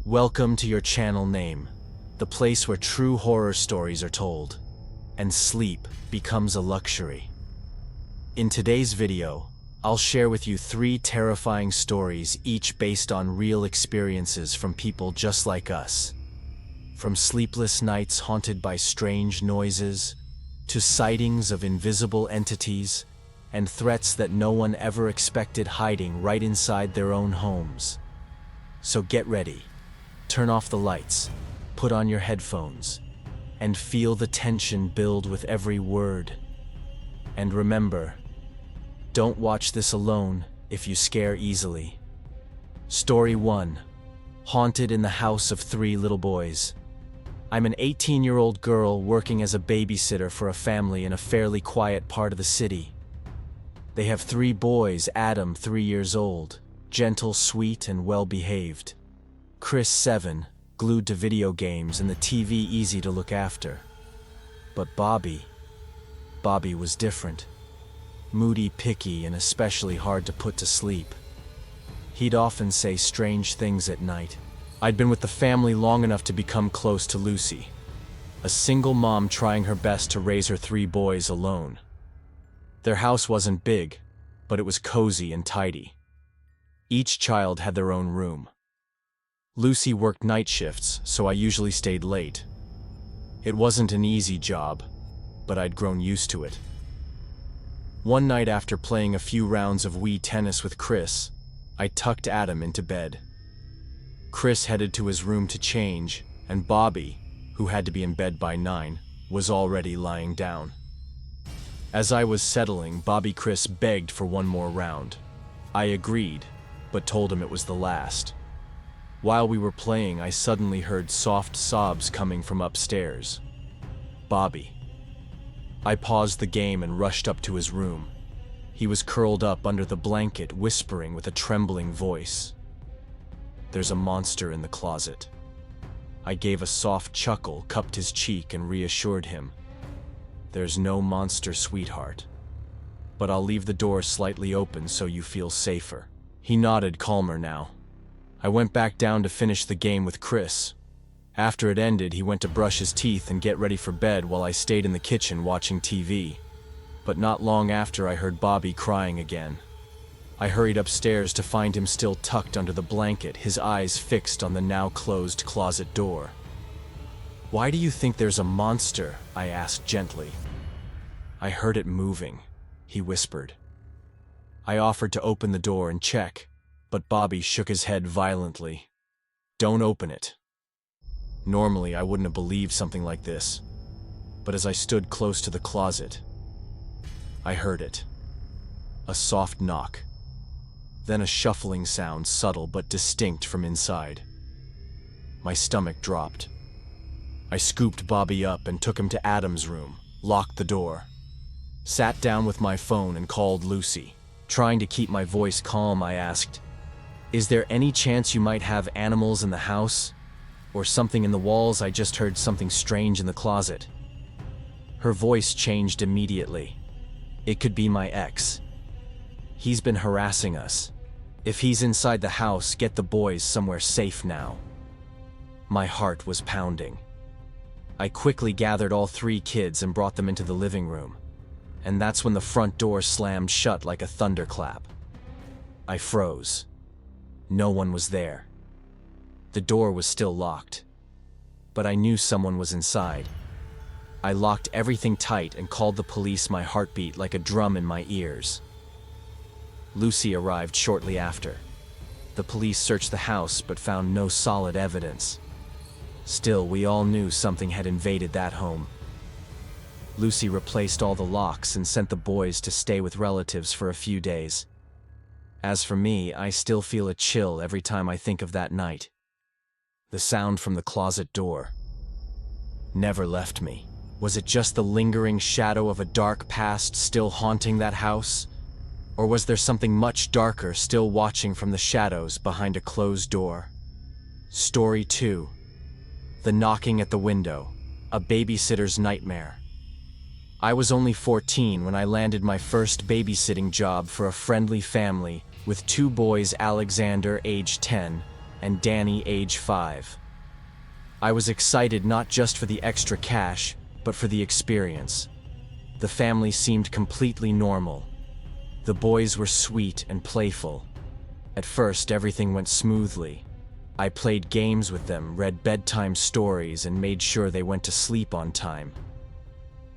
Welcome to your channel name, the place where true horror stories are told, and sleep becomes a luxury. In today's video, I'll share with you 3 terrifying stories, each based on real experiences from people just like us. From sleepless nights haunted by strange noises, to sightings of invisible entities, and threats that no one ever expected hiding right inside their own homes. So get ready. Turn off the lights, put on your headphones, and feel the tension build with every word. And remember, don't watch this alone if you scare easily. Story 1. Haunted in the House of 3 Little Boys. I'm an 18-year-old girl working as a babysitter for a family in a fairly quiet part of the city. They have 3 boys, Adam, 3 years old, gentle, sweet, and well-behaved. Chris, 7, glued to video games and the TV, easy to look after. But Bobby was different. Moody, picky, and especially hard to put to sleep. He'd often say strange things at night. I'd been with the family long enough to become close to Lucy, a single mom trying her best to raise her 3 boys alone. Their house wasn't big, but it was cozy and tidy. Each child had their own room. Lucy worked night shifts, so I usually stayed late. It wasn't an easy job, but I'd grown used to it. One night, after playing a few rounds of Wii tennis with Chris, I tucked Adam into bed. Chris headed to his room to change, and Bobby, who had to be in bed by 9, was already lying down. As I was settling, Chris begged for one more round. I agreed, but told him it was the last. While we were playing, I suddenly heard soft sobs coming from upstairs. Bobby. I paused the game and rushed up to his room. He was curled up under the blanket, whispering with a trembling voice. "There's a monster in the closet." I gave a soft chuckle, cupped his cheek, and reassured him. "There's no monster, sweetheart. But I'll leave the door slightly open so you feel safer." He nodded, calmer now. I went back down to finish the game with Chris. After it ended, he went to brush his teeth and get ready for bed while I stayed in the kitchen watching TV. But not long after, I heard Bobby crying again. I hurried upstairs to find him still tucked under the blanket, his eyes fixed on the now closed closet door. "Why do you think there's a monster?" I asked gently. "I heard it moving," he whispered. I offered to open the door and check, but Bobby shook his head violently. "Don't open it." Normally, I wouldn't have believed something like this, but as I stood close to the closet, I heard it. A soft knock, then a shuffling sound, subtle but distinct from inside. My stomach dropped. I scooped Bobby up and took him to Adam's room, locked the door, sat down with my phone and called Lucy. Trying to keep my voice calm, I asked, "Is there any chance you might have animals in the house? Or something in the walls? I just heard something strange in the closet." Her voice changed immediately. "It could be my ex. He's been harassing us. If he's inside the house, get the boys somewhere safe now." My heart was pounding. I quickly gathered all 3 kids and brought them into the living room. And that's when the front door slammed shut like a thunderclap. I froze. No one was there. The door was still locked, but I knew someone was inside. I locked everything tight and called the police, my heartbeat like a drum in my ears. Lucy arrived shortly after. The police searched the house but found no solid evidence. Still, we all knew something had invaded that home. Lucy replaced all the locks and sent the boys to stay with relatives for a few days. As for me, I still feel a chill every time I think of that night. The sound from the closet door never left me. Was it just the lingering shadow of a dark past still haunting that house? Or was there something much darker still watching from the shadows behind a closed door? Story 2. The knocking at the window, a babysitter's nightmare. I was only 14 when I landed my first babysitting job for a friendly family with 2 boys, Alexander, age 10, and Danny, age 5. I was excited not just for the extra cash, but for the experience. The family seemed completely normal. The boys were sweet and playful. At first, everything went smoothly. I played games with them, read bedtime stories, and made sure they went to sleep on time.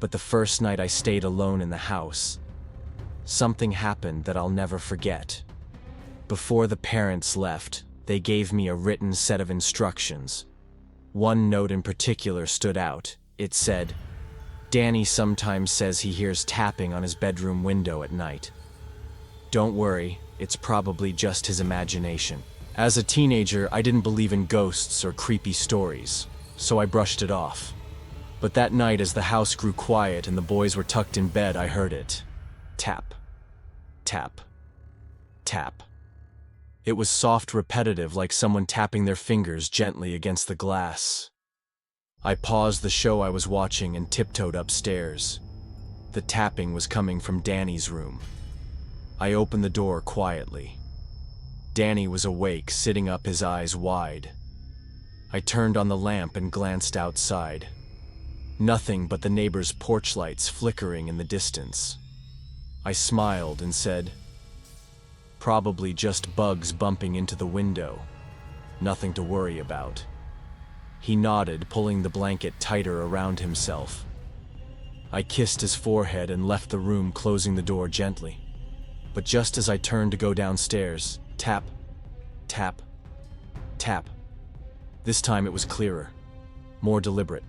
But the first night I stayed alone in the house, something happened that I'll never forget. Before the parents left, they gave me a written set of instructions. One note in particular stood out. It said, "Danny sometimes says he hears tapping on his bedroom window at night. Don't worry, it's probably just his imagination." As a teenager, I didn't believe in ghosts or creepy stories, so I brushed it off. But that night, as the house grew quiet and the boys were tucked in bed, I heard it. Tap, tap, tap. It was soft, repetitive, like someone tapping their fingers gently against the glass. I paused the show I was watching and tiptoed upstairs. The tapping was coming from Danny's room. I opened the door quietly. Danny was awake, sitting up, his eyes wide. I turned on the lamp and glanced outside. Nothing but the neighbor's porch lights flickering in the distance. I smiled and said, "Probably just bugs bumping into the window. Nothing to worry about." He nodded, pulling the blanket tighter around himself. I kissed his forehead and left the room, closing the door gently. But just as I turned to go downstairs, tap, tap, tap. This time it was clearer, more deliberate.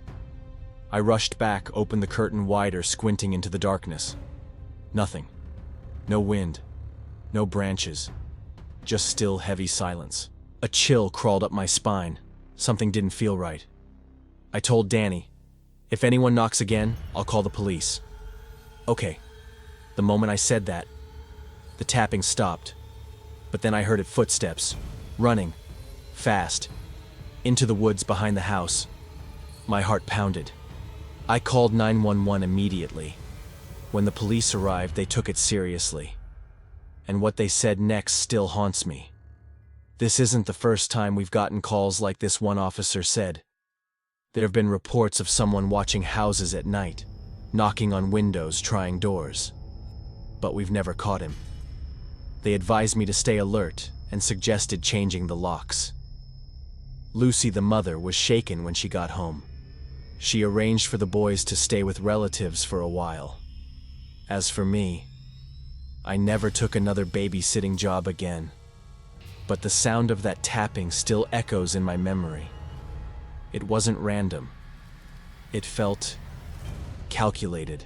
I rushed back, opened the curtain wider, squinting into the darkness. Nothing. No wind. No branches. Just still, heavy silence. A chill crawled up my spine. Something didn't feel right. I told Danny, "If anyone knocks again, I'll call the police." Okay. The moment I said that, the tapping stopped. But then I heard it, footsteps, running, fast, into the woods behind the house. My heart pounded. I called 911 immediately. When the police arrived, they took it seriously. And what they said next still haunts me. "This isn't the first time we've gotten calls like this," one officer said. "There have been reports of someone watching houses at night, knocking on windows, trying doors. But we've never caught him." They advised me to stay alert and suggested changing the locks. Lucy, the mother, was shaken when she got home. She arranged for the boys to stay with relatives for a while. As for me, I never took another babysitting job again. But the sound of that tapping still echoes in my memory. It wasn't random. It felt calculated.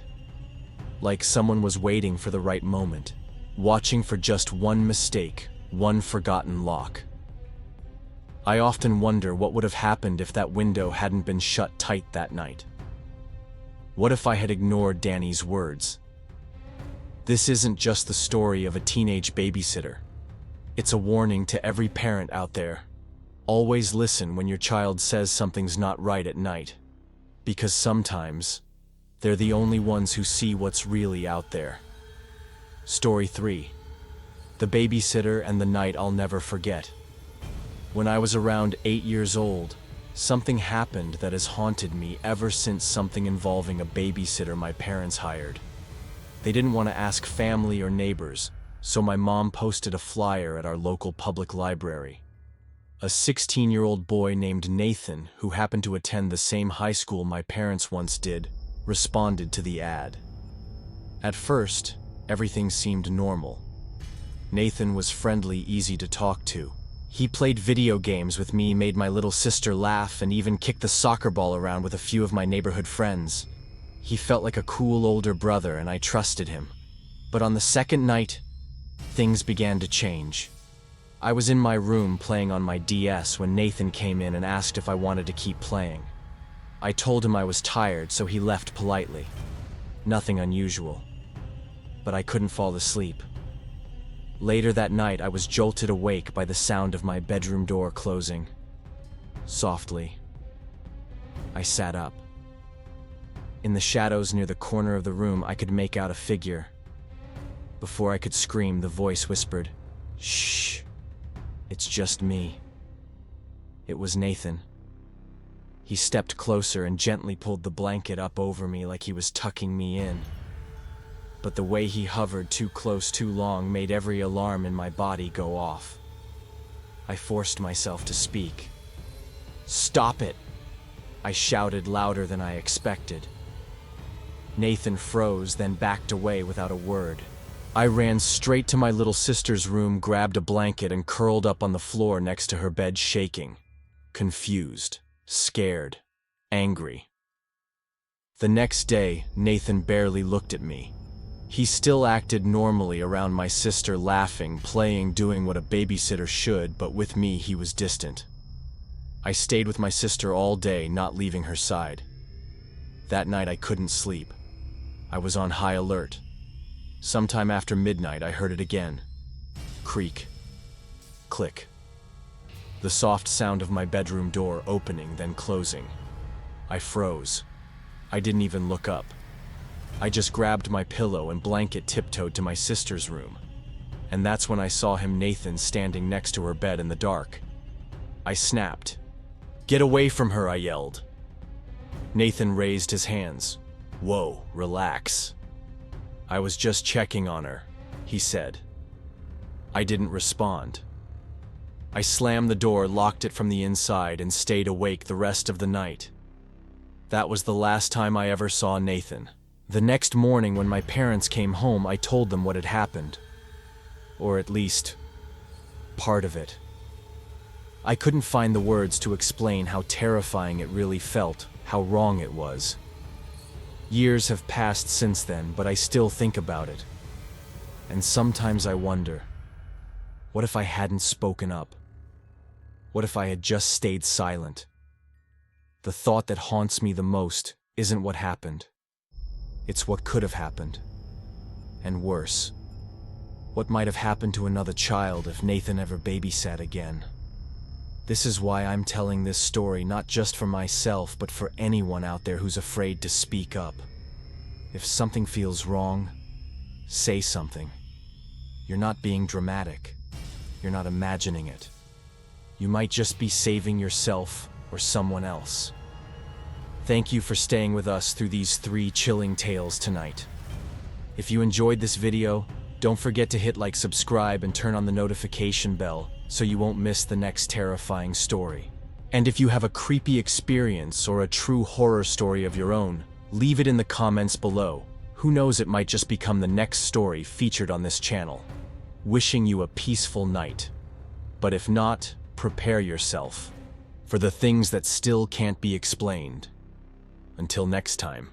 Like someone was waiting for the right moment, watching for just one mistake, one forgotten lock. I often wonder what would have happened if that window hadn't been shut tight that night. What if I had ignored Danny's words? This isn't just the story of a teenage babysitter. It's a warning to every parent out there. Always listen when your child says something's not right at night. Because sometimes, they're the only ones who see what's really out there. Story 3. The Babysitter and the Night I'll Never Forget. When I was around 8 years old, something happened that has haunted me ever since, something involving a babysitter my parents hired. They didn't want to ask family or neighbors, so my mom posted a flyer at our local public library. A 16-year-old boy named Nathan, who happened to attend the same high school my parents once did, responded to the ad. At first, everything seemed normal. Nathan was friendly, easy to talk to. He played video games with me, made my little sister laugh, and even kicked the soccer ball around with a few of my neighborhood friends. He felt like a cool older brother, and I trusted him. But on the second night, things began to change. I was in my room playing on my DS when Nathan came in and asked if I wanted to keep playing. I told him I was tired, so he left politely. Nothing unusual. But I couldn't fall asleep. Later that night, I was jolted awake by the sound of my bedroom door closing. Softly, I sat up. In the shadows near the corner of the room, I could make out a figure. Before I could scream, the voice whispered, "Shh, it's just me." It was Nathan. He stepped closer and gently pulled the blanket up over me like he was tucking me in. But the way he hovered too close too long made every alarm in my body go off. I forced myself to speak. "Stop it!" I shouted louder than I expected. Nathan froze, then backed away without a word. I ran straight to my little sister's room, grabbed a blanket, and curled up on the floor next to her bed, shaking, confused, scared, angry. The next day, Nathan barely looked at me. He still acted normally around my sister, laughing, playing, doing what a babysitter should, but with me he was distant. I stayed with my sister all day, not leaving her side. That night I couldn't sleep. I was on high alert. Sometime after midnight I heard it again. Creak. Click. The soft sound of my bedroom door opening, then closing. I froze. I didn't even look up. I just grabbed my pillow and blanket, tiptoed to my sister's room. And that's when I saw him, Nathan, standing next to her bed in the dark. I snapped. "Get away from her," I yelled. Nathan raised his hands. "Whoa, relax. I was just checking on her," he said. I didn't respond. I slammed the door, locked it from the inside, and stayed awake the rest of the night. That was the last time I ever saw Nathan. The next morning when my parents came home, I told them what had happened. Or at least, part of it. I couldn't find the words to explain how terrifying it really felt, how wrong it was. Years have passed since then, but I still think about it. And sometimes I wonder, what if I hadn't spoken up? What if I had just stayed silent? The thought that haunts me the most isn't what happened. It's what could have happened. And worse, what might have happened to another child if Nathan ever babysat again. This is why I'm telling this story, not just for myself, but for anyone out there who's afraid to speak up. If something feels wrong, say something. You're not being dramatic. You're not imagining it. You might just be saving yourself or someone else. Thank you for staying with us through these 3 chilling tales tonight. If you enjoyed this video, don't forget to hit like, subscribe, and turn on the notification bell so you won't miss the next terrifying story. And if you have a creepy experience or a true horror story of your own, leave it in the comments below. Who knows, it might just become the next story featured on this channel. Wishing you a peaceful night. But if not, prepare yourself for the things that still can't be explained. Until next time,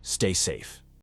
stay safe.